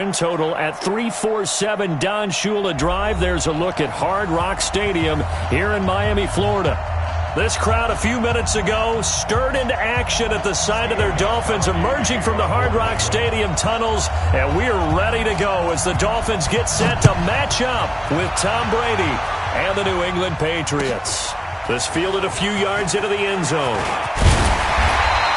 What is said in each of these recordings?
Total at 347 Don Shula Drive. There's a look at Hard Rock Stadium here in Miami, Florida. This crowd a few minutes ago stirred into action at the side of their Dolphins emerging from the Hard Rock Stadium tunnels, and we're ready to go as the Dolphins get set to match up with Tom Brady and the New England Patriots. This fielded a few yards into the end zone.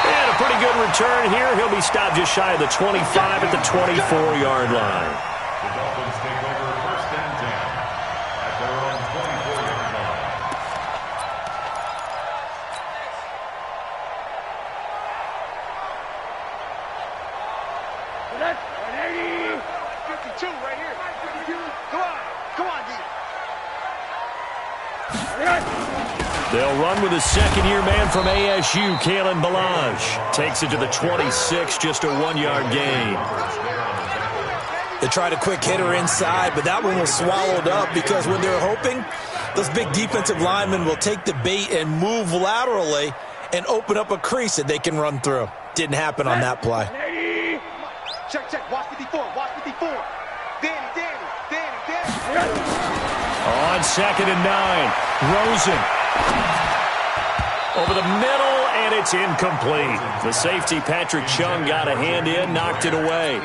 And a pretty good return here. He'll be stopped just shy of the 25 at the 24-yard line. The Dolphins take over first and 10 at their own 24-yard line. That's 180. 52 right here. 52. Come on, D. They'll run with a second-year man from ASU, Kalen Ballage. Takes it to the 26, just a 1-yard gain. They tried a quick hitter inside, but that one was swallowed up because when they're hoping, those big defensive linemen will take the bait and move laterally and open up a crease that they can run through. Didn't happen on that play. Check. Watch 54. Danny. On 2nd and 9, Rosen. Over the middle, and it's incomplete. The safety, Patrick Chung, got a hand in, knocked it away.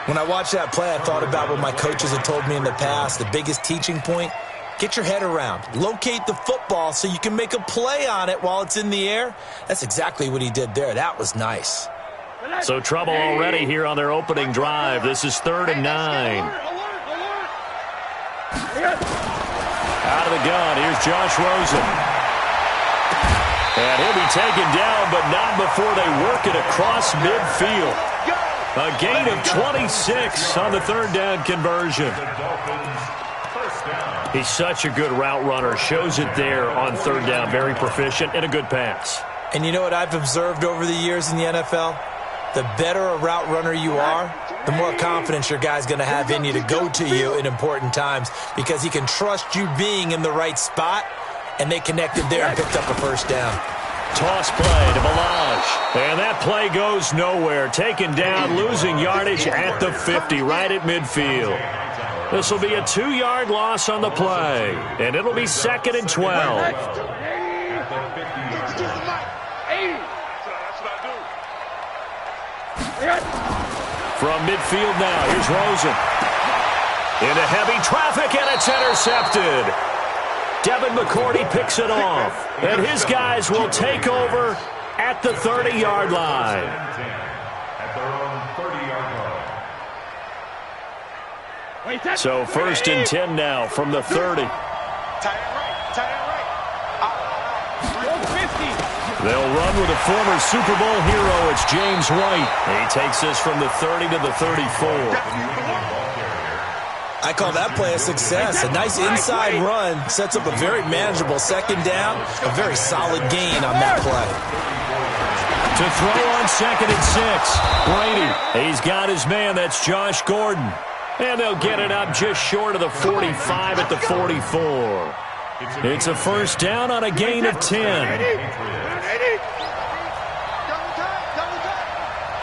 When I watched that play, I thought about what my coaches had told me in the past. The biggest teaching point, get your head around. Locate the football so you can make a play on it while it's in the air. That's exactly what he did there. That was nice. So trouble already here on their opening drive. This is 3rd and 9. Out of the gun, here's Josh Rosen. And he'll be taken down, but not before they work it across midfield. A gain of 26 on the 3rd down conversion. He's such a good route runner. Shows it there on 3rd down. Very proficient and a good pass. And you know what I've observed over the years in the NFL? The better a route runner you are, the more confidence your guy's going to have in you to go to you in important times because he can trust you being in the right spot, and they connected there and picked up a first down. Toss play to Ballage. And that play goes nowhere. Taken down, losing yardage at the 50, right at midfield. This will be a 2-yard loss on the play, and it'll be 2nd and 12. From midfield now, here's Rosen. Into heavy traffic, and it's intercepted. Devin McCourty picks it off, and his guys will take over at the 30-yard line. At their own 30-yard line. So 1st and 10 now from the 30. They'll run with a former Super Bowl hero. It's James White. He takes this from the 30 to the 34. I call that play a success. A nice inside run sets up a very manageable 2nd down. A very solid gain on that play. To throw on 2nd and 6. Brady, he's got his man. That's Josh Gordon. And they'll get it up just short of the 45 at the 44. It's a 1st down on a gain of 10.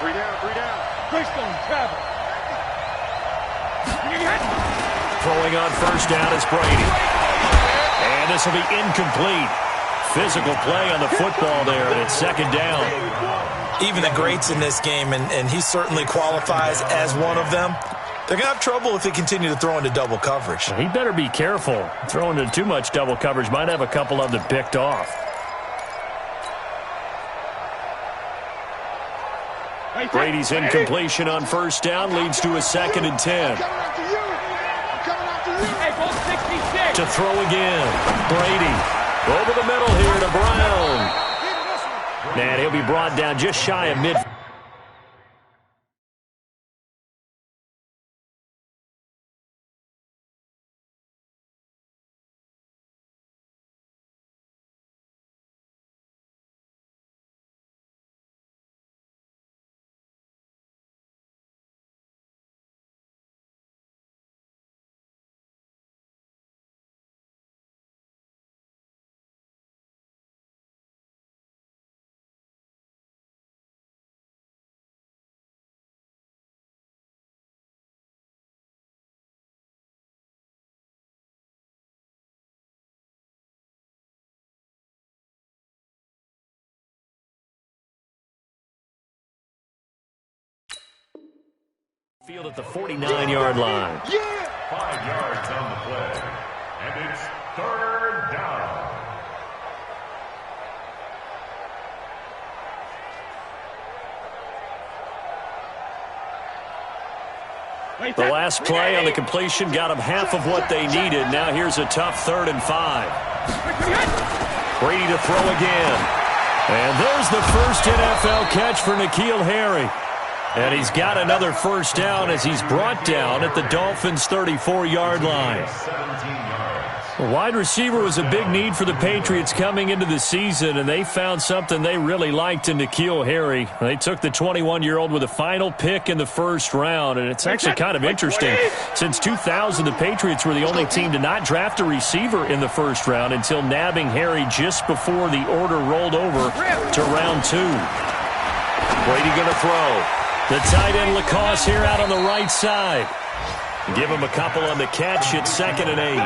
Three down. Greystone, travel. Throwing on 1st down is Brady. And this will be incomplete. Physical play on the football there, and it's 2nd down. Even the greats in this game, and he certainly qualifies as one of them, they're going to have trouble if they continue to throw into double coverage. He better be careful. Throwing into too much double coverage might have a couple of them picked off. Brady's incompletion on 1st down leads to a 2nd and 10. To throw again. Brady over the middle here to Brown. And he'll be brought down just shy of midfield. Field at the 49-yard line. 5 yards on the play. And it's 3rd down. The last play on the completion got them half of what they needed. Now here's a tough 3rd and 5. Brady to throw again. And there's the first NFL catch for N'Keal Harry. And he's got another first down as he's brought down at the Dolphins' 34-yard line. A wide receiver was a big need for the Patriots coming into the season, and they found something they really liked in N'Keal Harry. They took the 21-year-old with a final pick in the first round, and it's actually kind of interesting. Since 2000, the Patriots were the only team to not draft a receiver in the first round until nabbing Harry just before the order rolled over to round 2. Brady going to throw. The tight end Lacoste here out on the right side. Give him a couple on the catch. It's 2nd and 8.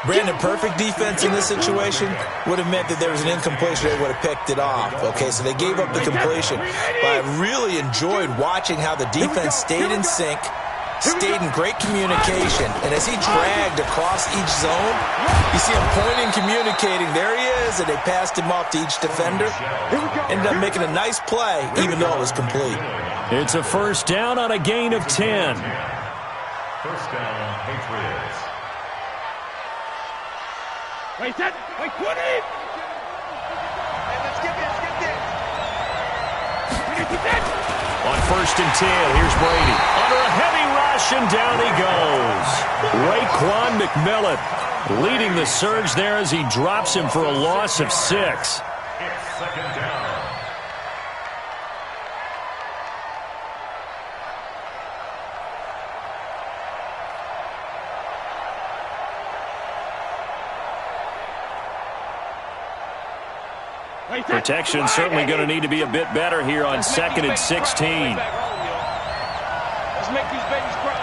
Brandon, perfect defense in this situation would have meant that there was an incompletion. They would have picked it off. Okay, so they gave up the completion. But I really enjoyed watching how the defense stayed in sync, stayed in great communication. And as he dragged across each zone, you see him pointing, communicating. There he is, and they passed him off to each defender. Ended up making a nice play, even though it was complete. It's a first down on a gain of 10. First down, Patriots. Wait, 20! Hey, let's get this! On 1st and 10, here's Brady. Under a heavy rush, and down he goes. Raekwon McMillan leading the surge there as he drops him for a loss of 6. It's 2nd down. Protection certainly going to need to be a bit better here on 2nd and 16. Let's make these babies cry.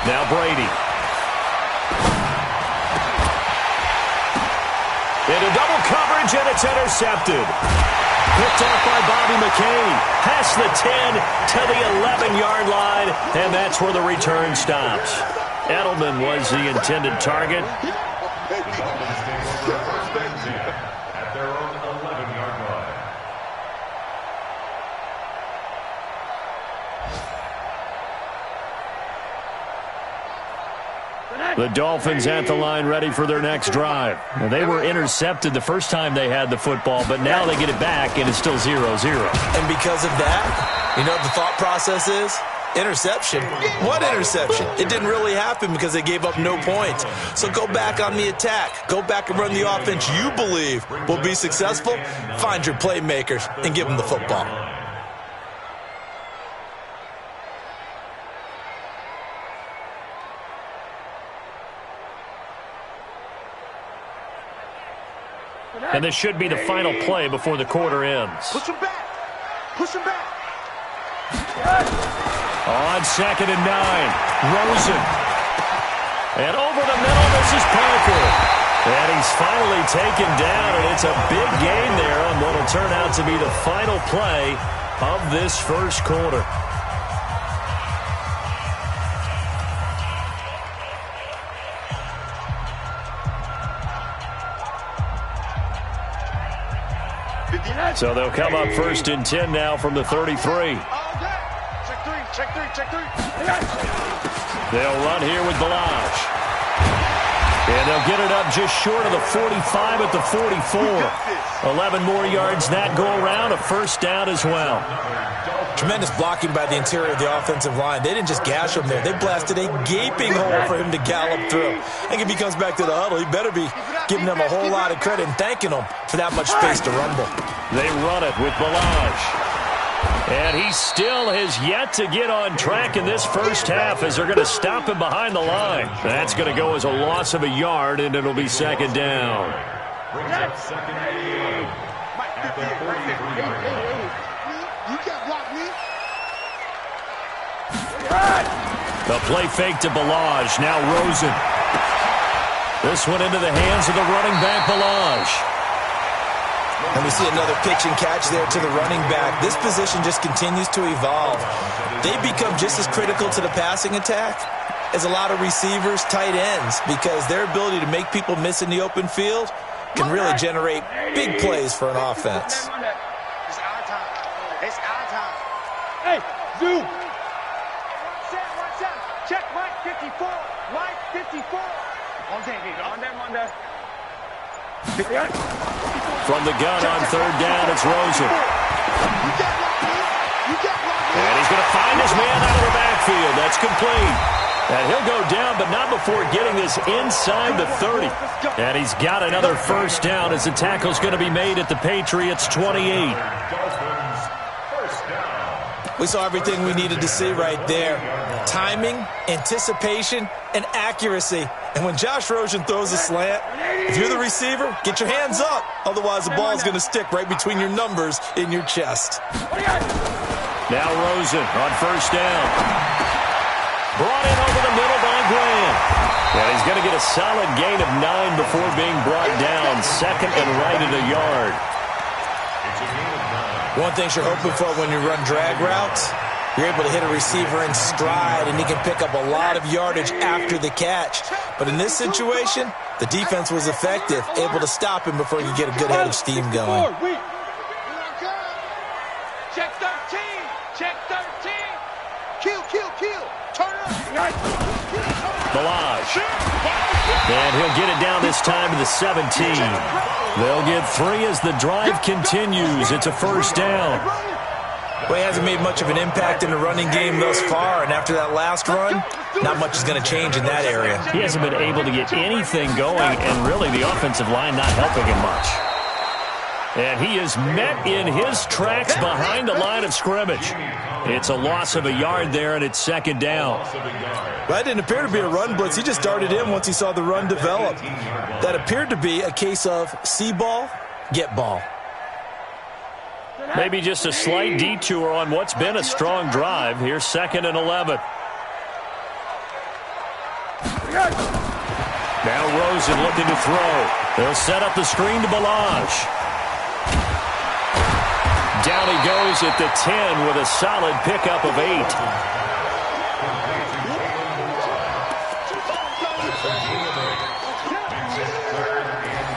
Now Brady. Into double coverage, and it's intercepted. Picked off by Bobby McCain. Past the 10 to the 11-yard line, and that's where the return stops. Edelman was the intended target. At their own 11-yard line. The Dolphins at the line ready for their next drive. Now, they were intercepted the first time they had the football, but now they get it back, and it's still 0-0. And because of that, you know what the thought process is? Interception? What interception? It didn't really happen because they gave up no points. So go back on the attack. Go back and run the offense you believe will be successful. Find your playmakers and give them the football. And this should be the final play before the quarter ends. Push him back. Push him back. On 2nd and 9, Rosen. And over the middle, this is Parker. And he's finally taken down, and it's a big gain there on what will turn out to be the final play of this first quarter. So they'll come up 1st and 10 now from the 33. Check three. They'll run here with Balazs. And they'll get it up just short of the 45 at the 44. 11 more yards that go around, a first down as well. Tremendous blocking by the interior of the offensive line. They didn't just gash him there. They blasted a gaping hole for him to gallop through. I think if he comes back to the huddle, he better be giving them a whole lot of credit and thanking them for that much space to rumble. They run it with Balazs. And he still has yet to get on track in this first half as they're going to stop him behind the line. That's going to go as a loss of a yard, and it'll be 2nd down. Brings up 2nd and 8 at their 43-yard line. You can't block me. The play fake to Balazs. Now Rosen. This one into the hands of the running back Balazs. And we see another pitch and catch there to the running back. This position just continues to evolve. They become just as critical to the passing attack as a lot of receivers, tight ends, because their ability to make people miss in the open field can really generate big plays for an offense. It's our time. It's our time. Hey, zoom. One set. Check Mike 54. Mike 54. On there. From the gun on third down, it's Rosen. And he's going to find his man out of the backfield. That's complete. And he'll go down, but not before getting this inside the 30. And he's got another first down as the tackle's going to be made at the Patriots' 28. We saw everything we needed to see right there. Timing, anticipation, and accuracy. And when Josh Rosen throws a slant, if you're the receiver, get your hands up. Otherwise, the ball is going to stick right between your numbers in your chest. Now Rosen on first down. Brought in over the middle by Graham. And he's going to get a solid gain of 9 before being brought down. Second and right at a yard. One thing you're hoping for when you run drag routes, you're able to hit a receiver in stride, and he can pick up a lot of yardage after the catch. But in this situation, the defense was effective, able to stop him before you get a good head of steam going. Check 13. Check 13. Kill. Turn up. Balazs. And he'll get it down this time to the 17. They'll get 3 as the drive continues. It's a first down. Well, he hasn't made much of an impact in the running game thus far, and after that last run, not much is going to change in that area. He hasn't been able to get anything going, and really the offensive line not helping him much. And he is met in his tracks behind the line of scrimmage. It's a loss of a yard there, and it's second down. Well, that didn't appear to be a run blitz. He just darted in once he saw the run develop. That appeared to be a case of see ball, get ball. Maybe just a slight detour on what's been a strong drive. Here's second and 11. Now Rosen looking to throw. They'll set up the screen to Balazs. Down he goes at the 10 with a solid pickup of 8.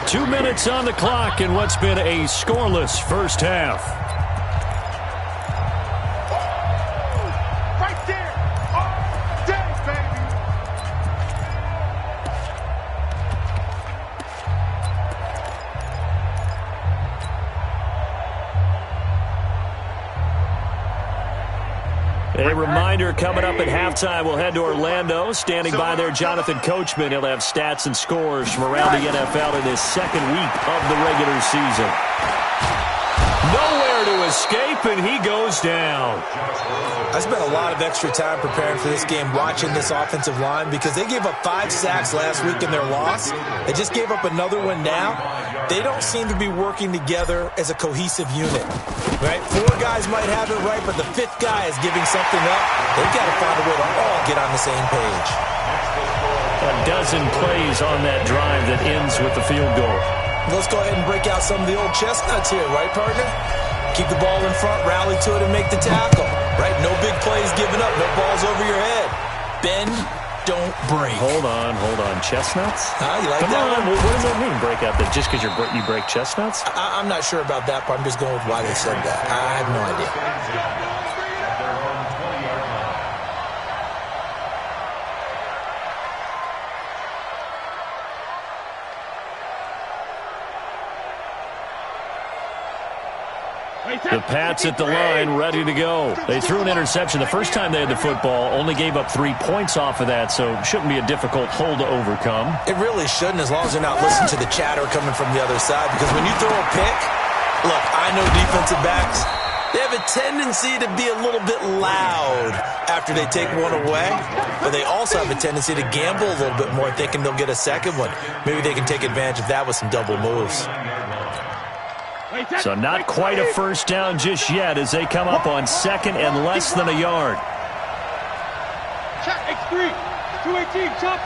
Two minutes on the clock in what's been a scoreless first half. Right there. All day, baby. A reminder coming up at halftime, we'll head to Orlando. Standing by there, Jonathan Coachman. He'll have stats and scores from around the NFL in his second week of the regular season. Nowhere to escape, and he goes down. I spent a lot of extra time preparing for this game, watching this offensive line, because they gave up 5 sacks last week in their loss. They just gave up another one now. They don't seem to be working together as a cohesive unit. Right? 4 guys might have it right, but the 5th guy is giving something up. They've got to find a way to all get on the same page. A dozen plays on that drive that ends with the field goal. Let's go ahead and break out some of the old chestnuts here, right, partner? Keep the ball in front, rally to it, and make the tackle. Right? No big plays given up, no balls over your head. Bend, don't break. Hold on. Chestnuts? You like Come that on. one? Well, what does that mean, break out? That just because you break chestnuts? I'm not sure about that, but I'm just going with why they said that. I have no idea. The Pats at the line, ready to go. They threw an interception the first time they had the football, only gave up 3 points off of that, so it shouldn't be a difficult hole to overcome. It really shouldn't, as long as they're not listening to the chatter coming from the other side, because when you throw a pick, look, I know defensive backs, they have a tendency to be a little bit loud after they take one away, but they also have a tendency to gamble a little bit more, thinking they'll get a second one. Maybe they can take advantage of that with some double moves. So not quite a first down just yet as they come up on second and less than a yard. Check X3. 218. Chop.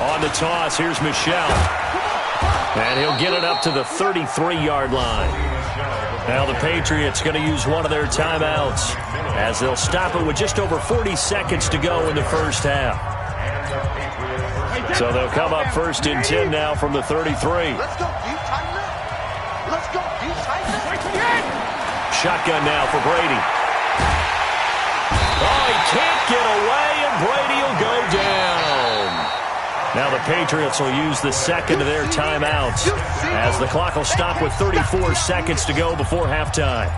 On the toss, here's Michel. And he'll get it up to the 33-yard line. Now the Patriots going to use one of their timeouts as they'll stop it with just over 40 seconds to go in the first half. So they'll come up 1st and 10 now from the 33. Let's go. You tighten up. Let's go. You tighten up. Shotgun now for Brady. Oh, he can't get away, and Brady will go down. Now the Patriots will use the second of their timeouts as the clock will stop with 34 seconds to go before halftime.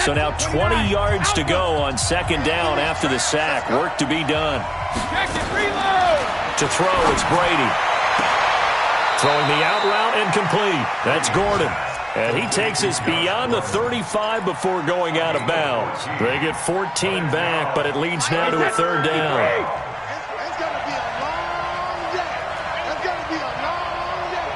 So now 20 yards to go on 2nd down after the sack. Work to be done. To throw, it's Brady. Throwing the out route and complete. That's Gordon. And he takes us beyond the 35 before going out of bounds. They get 14 back, but it leads now to a 3rd down. It's going to be a long day. It's going to be a long day.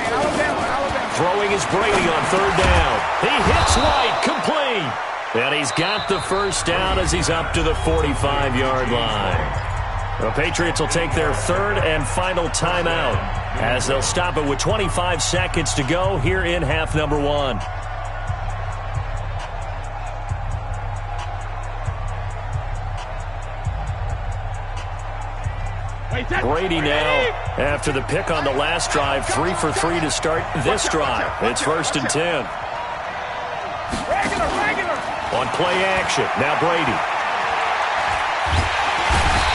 Hey, Alabama. Throwing is Brady on 3rd down. He hits White, complete. And he's got the first down as he's up to the 45-yard line. The Patriots will take their 3rd and final timeout as they'll stop it with 25 seconds to go here in half number 1. Brady now, after the pick on the last drive, 3 for 3 to start this drive. It's 1st and 10. On play action, now Brady.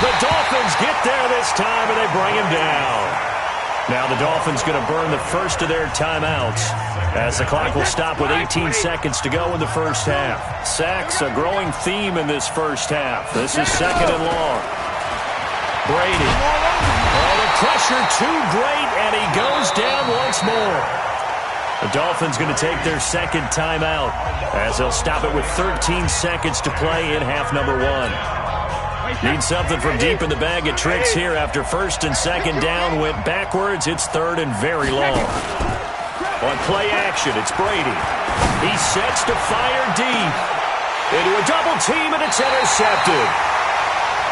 The Dolphins get there this time, and they bring him down. Now the Dolphins going to burn the first of their timeouts as the clock will stop with 18 seconds to go in the first half. Sacks, a growing theme in this first half. This is 2nd and long. Brady. Oh, the pressure too great, and he goes down once more. The Dolphins going to take their 2nd timeout as they'll stop it with 13 seconds to play in half number 1. Need something from deep in the bag of tricks here after 1st and 2nd down went backwards. It's 3rd and very long. On play action, it's Brady. He sets to fire deep. Into a double team, and it's intercepted.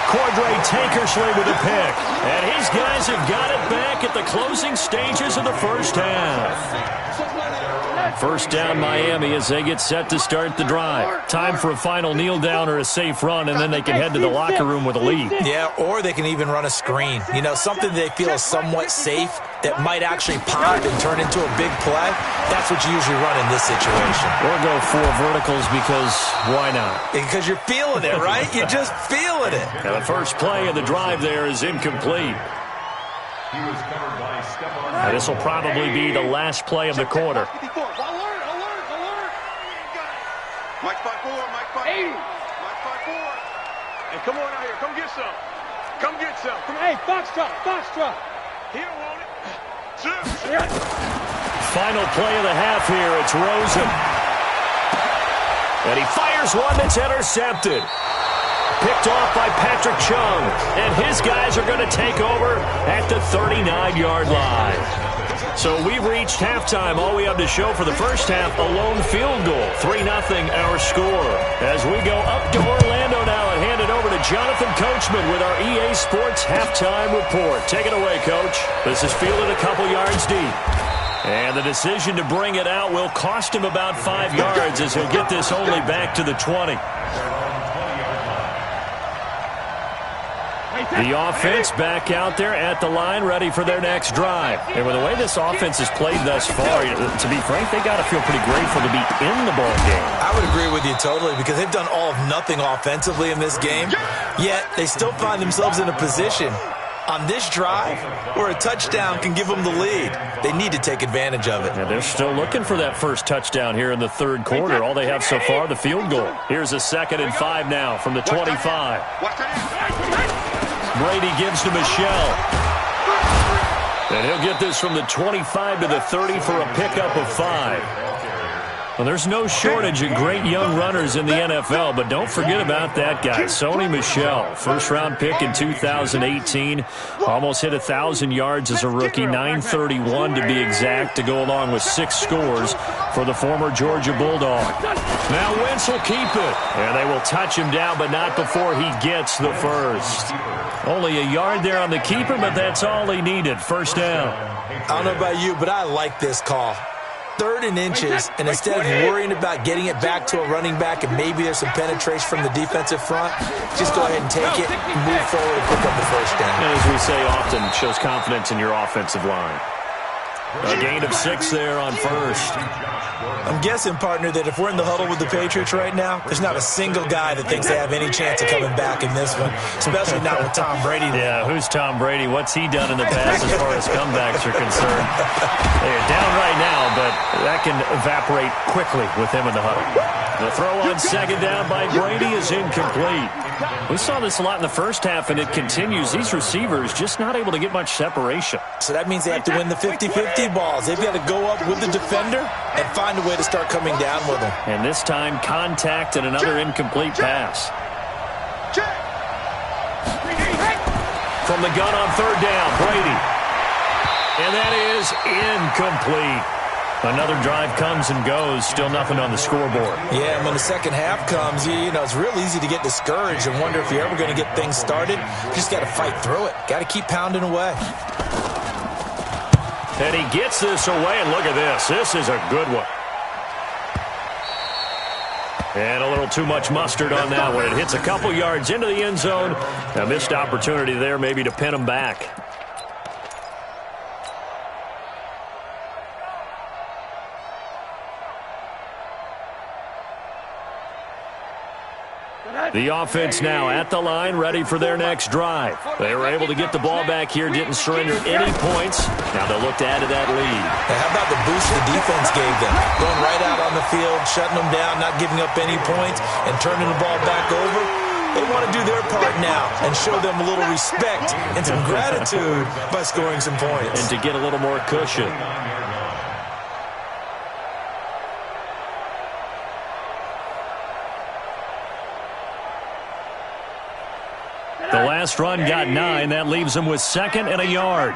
Cordray Tankersley with a pick. And his guys have got it back at the closing stages of the first half. 1st down Miami as they get set to start the drive. Time for a final kneel down or a safe run, and then they can head to the locker room with a lead. Yeah, or they can even run a screen. You know, something they feel is somewhat safe that might actually pop and turn into a big play. That's what you usually run in this situation. Or go 4 verticals because why not? Because you're feeling it, right? You're just feeling it. And the first play of the drive there is incomplete. And this will probably be the last play of the quarter. Alert. Mike 5-4. Hey, come on out here. Come get some. Come on. Hey, Foxtrot. He don't want it. Final play of the half here. It's Rosen. And he fires one that's intercepted. Picked off by Patrick Chung. And his guys are going to take over at the 39-yard line. So we've reached halftime. All we have to show for the first half, a lone field goal. 3-0 our score. As we go up to Orlando now and hand it over to Jonathan Coachman with our EA Sports Halftime Report. Take it away, Coach. This is fielded a couple yards deep. And the decision to bring it out will cost him about 5 yards as he'll get this only back to the 20. The offense back out there at the line, ready for their next drive. And with the way this offense has played thus far, to be frank, they got to feel pretty grateful to be in the ball game. I would agree with you totally because they've done all of nothing offensively in this game, yet they still find themselves in a position on this drive where a touchdown can give them the lead. They need to take advantage of it. And they're still looking for that first touchdown here in the 3rd quarter. All they have so far, the field goal. Here's a 2nd and 5 now from the 25. Brady gives to Michel. And he'll get this from the 25 to the 30 for a pickup of 5. Well, there's no shortage of great young runners in the NFL, but don't forget about that guy, Sony Michel. First-round pick in 2018. Almost hit 1,000 yards as a rookie, 931 to be exact, to go along with 6 scores for the former Georgia Bulldog. Now Wentz will keep it, and they will touch him down, but not before he gets the first. Only a yard there on the keeper, but that's all he needed. First down. I don't know about you, but I like this call. 3rd and inches, and instead of worrying about getting it back to a running back and maybe there's some penetration from the defensive front, just go ahead and take it, move forward, and pick up the first down. And as we say often, it shows confidence in your offensive line. A gain of 6 there on first. I'm guessing, partner, that if we're in the huddle with the Patriots right now, there's not a single guy that thinks they have any chance of coming back in this one, especially not with Tom Brady. Yeah, who's Tom Brady? What's he done in the past as far as comebacks are concerned? They're down right now, but that can evaporate quickly with him in the huddle. The throw on second down by Brady is incomplete. We saw this a lot in the first half, and it continues. These receivers just not able to get much separation. So that means they have to win the 50-50 balls. They've got to go up with the defender and find a way to start coming down with them. And this time, contact and another incomplete pass. From the gun on third down, Brady. And that is incomplete. Another drive comes and goes, still nothing on the scoreboard. Yeah, and when the second half comes, you know, it's real easy to get discouraged and wonder if you're ever going to get things started. You just got to fight through it. Got to keep pounding away. And he gets this away, and look at this. This is a good one. And a little too much mustard on that one. It hits a couple yards into the end zone. A missed opportunity there maybe to pin him back. The offense now at the line, ready for their next drive. They were able to get the ball back here, didn't surrender any points. Now they'll look to add to that lead. Now, how about the boost the defense gave them? Going right out on the field, shutting them down, not giving up any points, and turning the ball back over. They want to do their part now and show them a little respect and some gratitude by scoring some points. And to get a little more cushion. The last run got 9. That leaves him with 2nd and a yard.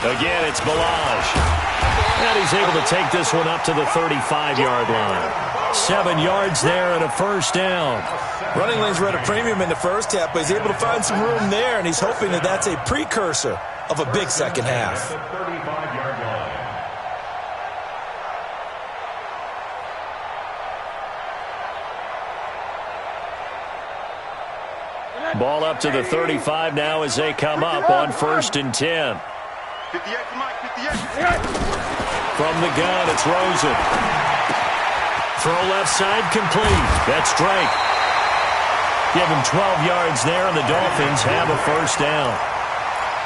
Again, it's Balaj. And he's able to take this one up to the 35-yard line. 7 yards there and a first down. Running lanes were at a premium in the first half, but he's able to find some room there, and he's hoping that that's a precursor of a big second half. Ball up to the 35 now as they come up on 1st and 10. From the gun, it's Rosen. Throw left side complete. That's Drake. Give him 12 yards there, and the Dolphins have a first down.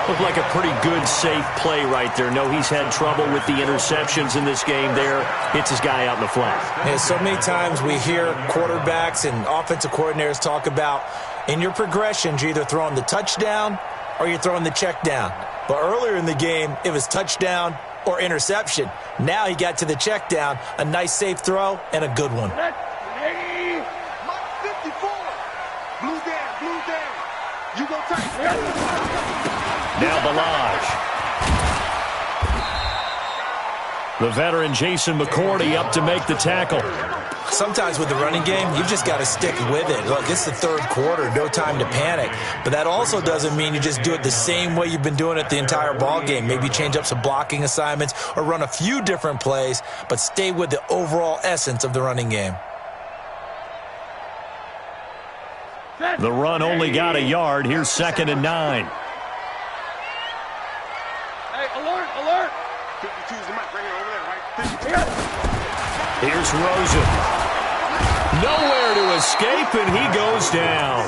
Looked like a pretty good, safe play right there. No, he's had trouble with the interceptions in this game there. Hits his guy out in the flat. Yeah, so many times we hear quarterbacks and offensive coordinators talk about in your progressions, you're either throwing the touchdown or you're throwing the check down. But earlier in the game, it was touchdown or interception. Now he got to the check down, a nice safe throw, and a good one. Now Balaj. The veteran Jason McCourty up to make the tackle. Sometimes with the running game, you've just got to stick with it. Look, it's the third quarter, no time to panic. But that also doesn't mean you just do it the same way you've been doing it the entire ball game. Maybe change up some blocking assignments or run a few different plays, but stay with the overall essence of the running game. The run only got a yard. Here's 2nd and 9. Hey, alert, alert. 52's the mic. Bring it over there, right? Here's Rosen. Nowhere to escape, and he goes down.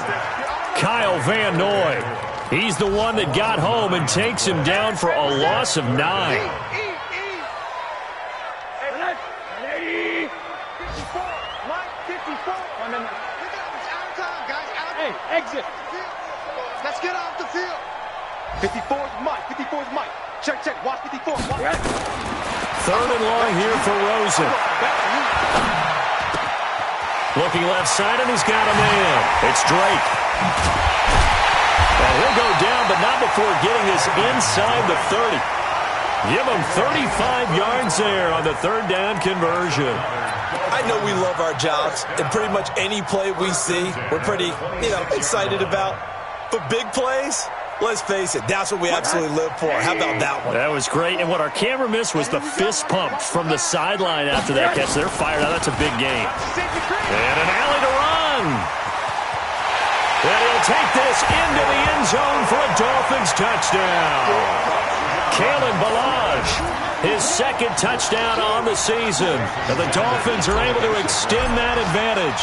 Kyle Van Noy. He's the one that got home and takes him down for a loss of 9. Hey, exit. Let's get off the field. 54's Mike. 54's Mike. Check, check. Watch 54. Watch. 3rd and long here for Rosen. Looking left side, and he's got a man. It's Drake. And he'll go down, but not before getting this inside the 30. Give him 35 yards there on the 3rd down conversion. I know we love our jobs, and pretty much any play we see, we're pretty, excited about. But big plays, let's face it, that's what we absolutely live for. How about that one? That was great. And what our camera missed was the fist pump from the sideline after that catch. They're fired out. That's a big game. And an alley to run. And he'll take this into the end zone for a Dolphins touchdown. Kalen Ballage, his 2nd touchdown on the season. And the Dolphins are able to extend that advantage.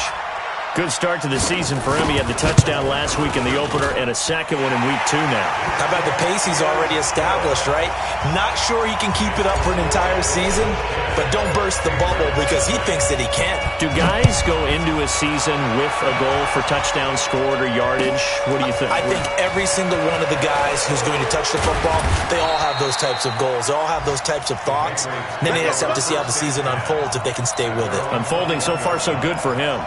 Good start to the season for him. He had the touchdown last week in the opener and a 2nd one in week 2 now. How about the pace he's already established, right? Not sure he can keep it up for an entire season, but don't burst the bubble because he thinks that he can. Do guys go into a season with a goal for touchdown scored or yardage? What do you think? I think every single one of the guys who's going to touch the football, they all have those types of goals. They all have those types of thoughts. And then they just have to see how the season unfolds if they can stay with it. Unfolding so far so good for him.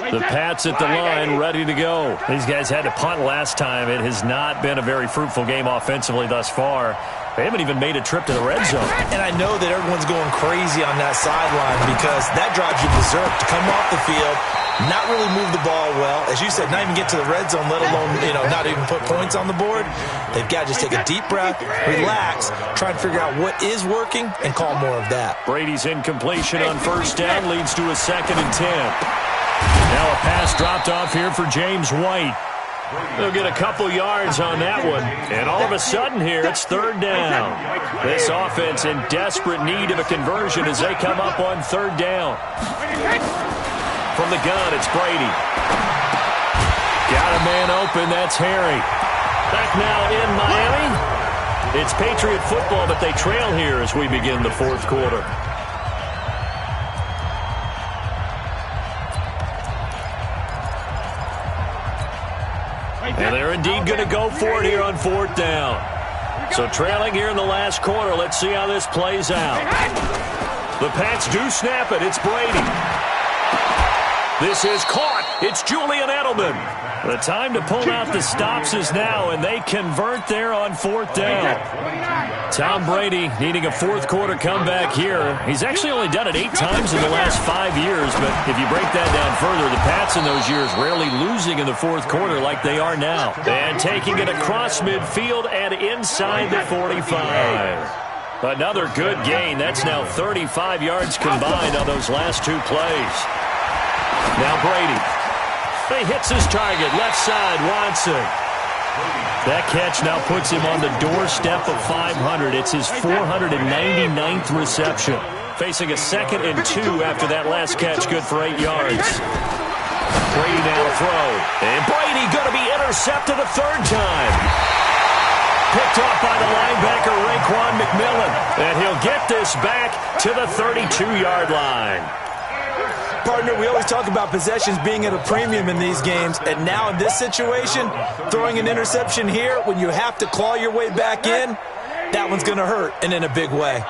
The Pats at the line, ready to go. These guys had to punt last time. It has not been a very fruitful game offensively thus far. They haven't even made a trip to the red zone. And I know that everyone's going crazy on that sideline because that drives you berserk to come off the field, not really move the ball well. As you said, not even get to the red zone, let alone, not even put points on the board. They've got to just take a deep breath, relax, try and figure out what is working, and call more of that. Brady's incompletion on 1st down leads to a 2nd and 10. Now a pass dropped off here for James White. They'll get a couple yards on that one. And all of a sudden here, it's 3rd down. This offense in desperate need of a conversion as they come up on 3rd down. From the gun, it's Brady. Got a man open, that's Harry. Back now in Miami. It's Patriot football, but they trail here as we begin the 4th quarter. And they're indeed going to go for it here on 4th down. So trailing here in the last quarter. Let's see how this plays out. The Pats do snap it. It's Brady. This is caught. It's Julian Edelman. The time to pull out the stops is now, and they convert there on 4th down. Tom Brady needing a 4th quarter comeback here. He's actually only done it 8 times in the last 5 years, but if you break that down further, the Pats in those years rarely losing in the 4th quarter like they are now. And taking it across midfield and inside the 45. Another good gain. That's now 35 yards combined on those last 2 plays. Now Brady. He hits his target, left side, Watson. That catch now puts him on the doorstep of 500. It's his 499th reception. Facing a 2nd and 2 after that last catch, good for 8 yards. Brady now to throw. And Brady going to be intercepted a 3rd time. Picked off by the linebacker, Raekwon McMillan. And he'll get this back to the 32-yard line. Partner, we always talk about possessions being at a premium in these games, and now in this situation, throwing an interception here when you have to claw your way back in, that one's going to hurt, and in a big way.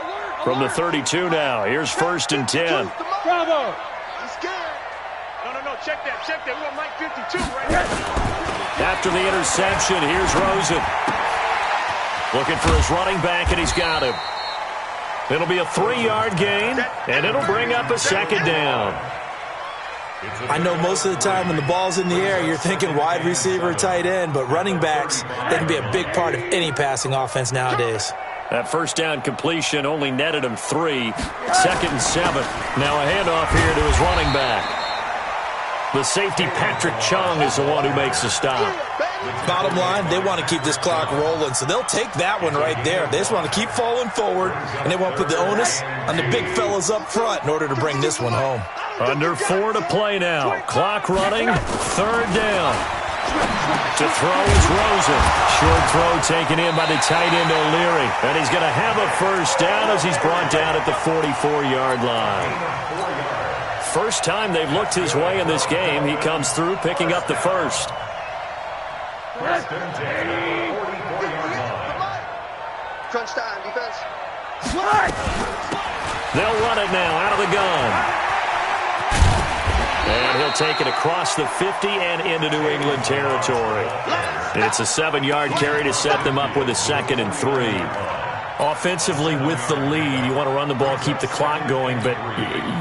From the 32 now, here's 1st and 10. Bravo! He's scared. No, check that. We got Mike 52 right here. After the interception, here's Rosen. Looking for his running back, and he's got him. It'll be a 3-yard gain, and it'll bring up a 2nd down. I know most of the time when the ball's in the air, you're thinking wide receiver, tight end, but running backs, they can be a big part of any passing offense nowadays. That 1st down completion only netted him 3. 2nd and 7. Now a handoff here to his running back. The safety, Patrick Chung, is the one who makes the stop. Bottom line, they want to keep this clock rolling, so they'll take that one right there. They just want to keep falling forward, and they want to put the onus on the big fellas up front in order to bring this one home. Under 4 to play now. Clock running. 3rd down. To throw is Rosen. Short throw taken in by the tight end O'Leary. And he's going to have a 1st down as he's brought down at the 44-yard line. First time they've looked his way in this game. He comes through picking up the 1st. First and 10 at the 44-yard line. Crunch time, defense. They'll run it now out of the gun. And he'll take it across the 50 and into New England territory. It's a 7-yard carry to set them up with a 2nd and 3. Offensively with the lead, you want to run the ball, keep the clock going, but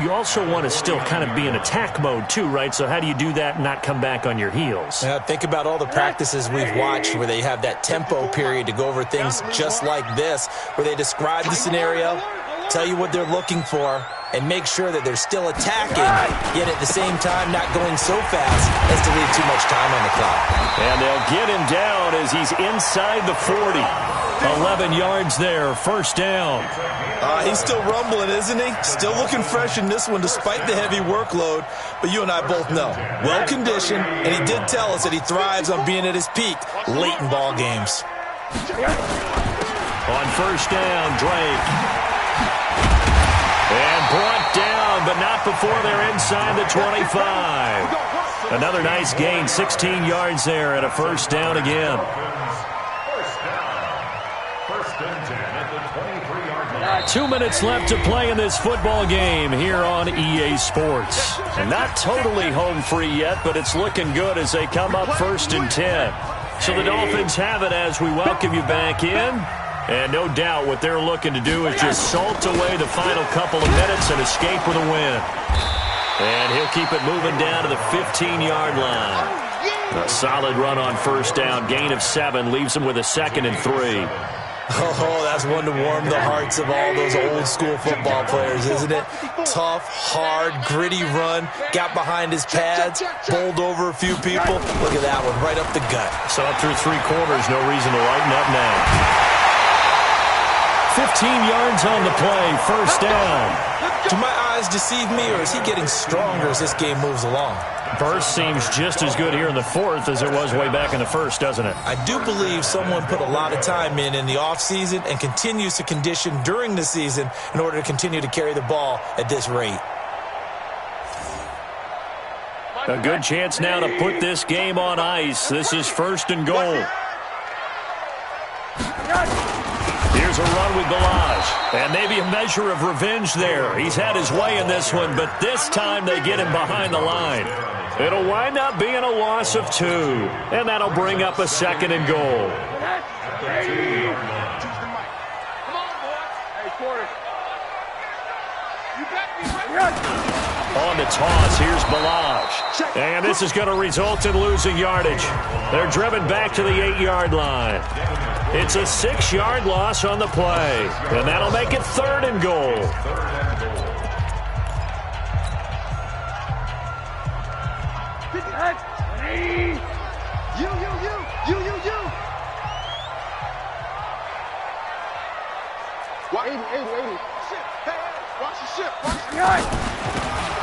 you also want to still kind of be in attack mode too, right? So how do you do that and not come back on your heels? Yeah, think about all the practices we've watched where they have that tempo period to go over things just like this, where they describe the scenario, tell you what they're looking for, and make sure that they're still attacking, yet at the same time not going so fast as to leave too much time on the clock. And they'll get him down as he's inside the 40. 11 yards there, first down. He's still rumbling, isn't he? Still looking fresh in this one despite the heavy workload. But you and I both know, well-conditioned, and he did tell us that he thrives on being at his peak late in ball games. On first down, Drake. And brought down, but not before they're inside the 25. Another nice gain, 16 yards there, and a first down again. First and 10 at the 23-yard line. 2 minutes left to play in this football game here on EA Sports. And not totally home free yet, but it's looking good as they come up first and 10. So the Dolphins have it as we welcome you back in. And no doubt what they're looking to do is just salt away the final couple of minutes and escape with a win. And he'll keep it moving down to the 15-yard line. A solid run on first down. Gain of 7 leaves him with a 2nd and 3. Oh, that's one to warm the hearts of all those old-school football players, isn't it? Tough, hard, gritty run. Got behind his pads, bowled over a few people. Look at that one, right up the gut. So up through 3 quarters, no reason to lighten up now. 15 yards on the play, first down. Do my eyes deceive me, or is he getting stronger as this game moves along? Burst seems just as good here in the 4th as it was way back in the 1st, doesn't it? I do believe someone put a lot of time in the offseason and continues to condition during the season in order to continue to carry the ball at this rate. A good chance now to put this game on ice. This is first and goal. Here's a run with Balaj, and maybe a measure of revenge there. He's had his way in this one, but this time they get him behind the line. It'll wind up being a loss of 2, and that'll bring up a 2nd and goal. On the toss, here's Balaj. And this is going to result in losing yardage. They're driven back to the 8-yard line. It's a 6-yard loss on the play. And that'll make it 3rd and goal.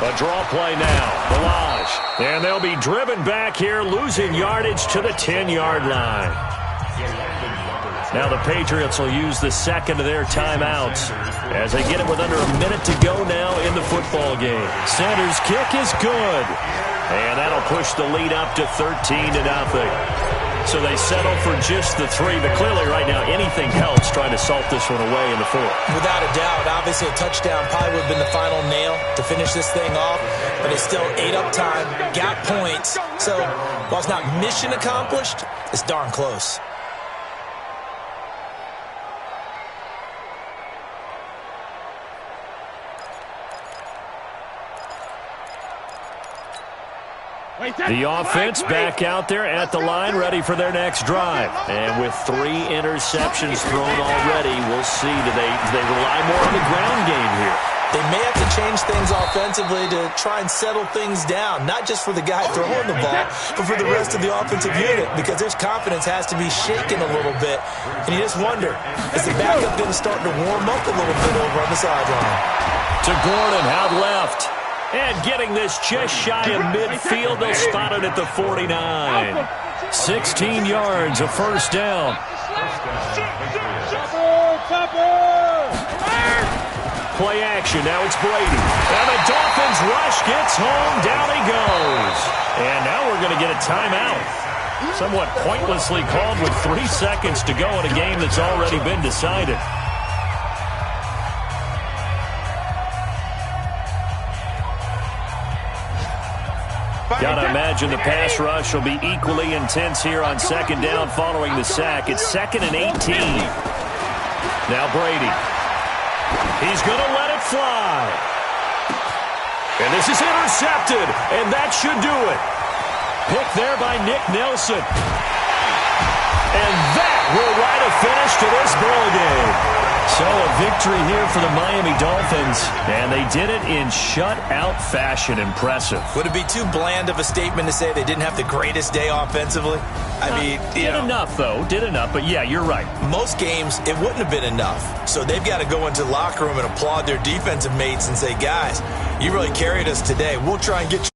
A draw play now. Balaj. And they'll be driven back here, losing yardage to the 10-yard line. Now the Patriots will use the 2nd of their timeouts as they get it with under a minute to go now in the football game. Sanders' kick is good. And that'll push the lead up to 13-0. So they settle for just the 3, but clearly right now anything helps trying to salt this one away in the 4th. Without a doubt, obviously a touchdown probably would have been the final nail to finish this thing off, but it's still ate up time, got points. So while it's not mission accomplished, it's darn close. The offense back out there at the line, ready for their next drive. And with 3 interceptions thrown already, we'll see. Do they rely more on the ground game here? They may have to change things offensively to try and settle things down, not just for the guy throwing the ball, but for the rest of the offensive unit, because their confidence has to be shaken a little bit. And you just wonder, is the backup going to start to warm up a little bit over on the sideline? To Gordon, out left. And getting this just shy of midfield, they'll spot it at the 49. 16 yards, a first down. Play action, now it's Brady. And the Dolphins rush gets home, down he goes. And now we're going to get a timeout. Somewhat pointlessly called with 3 seconds to go in a game that's already been decided. Gotta imagine the pass rush will be equally intense here on second down following the sack. It's 2nd and 18. Now Brady. He's gonna let it fly. And this is intercepted, and that should do it. Picked there by Nick Nelson. And that will write a finish to this ball game. So a victory here for the Miami Dolphins, and they did it in shutout fashion. Impressive. Would it be too bland of a statement to say they didn't have the greatest day offensively? I mean, did enough, though. Did enough, but yeah, you're right. Most games, it wouldn't have been enough. So they've got to go into the locker room and applaud their defensive mates and say, guys, you really carried us today. We'll try and get you.